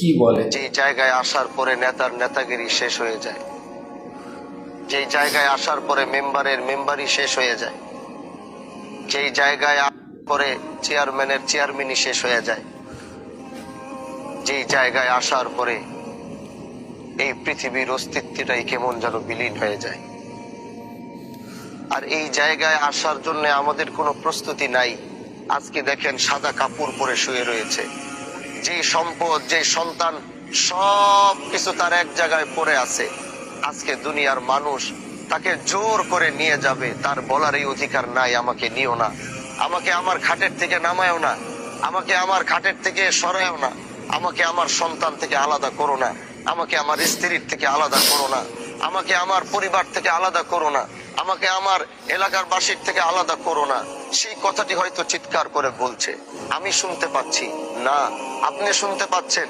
কি বলে? যে জায়গায় আসার পরে নেতার নেতাগিরি শেষ হয়ে যায়, যে জায়গায় আসার পরে মেম্বারের মেম্বারি শেষ হয়ে যায়, যেই জায়গায় পরে চেয়ারম্যানের চেয়ারম্যানই শেষ হয়ে যায়, যেই জায়গায় আসার পরে এই পৃথিবীর অস্তিত্বটাই কেমন যেন বিলীন হয়ে যায়। আর এই জায়গায় আসার জন্য আমাদের কোনো প্রস্তুতি নাই। আজকে দেখেন সাদা কাপড় পরে শুয়ে রয়েছে, যে সম্পদ যে সন্তান সব কিছু তার এক জায়গায় পড়ে আছে। আজকে দুনিয়ার মানুষ তাকে জোর করে নিয়ে যাবে, তার বলার এই অধিকার নাই আমাকে নিও না, আমাকে আমার খাটের থেকে নামায়ও না, আমাকে আমার খাটের থেকে সরায়ও না, আমাকে আমার সন্তান থেকে আলাদা করো না, আমাকে আমার স্ত্রীর থেকে আলাদা করো না, আমাকে আমার পরিবার থেকে আলাদা করো না, আমাকে আমার এলাকার বাসীর থেকে আলাদা করো না। সেই কথাটি হয়তো চিৎকার করে বলছে, আমি শুনতে পাচ্ছি না, আপনি শুনতে পাচ্ছেন।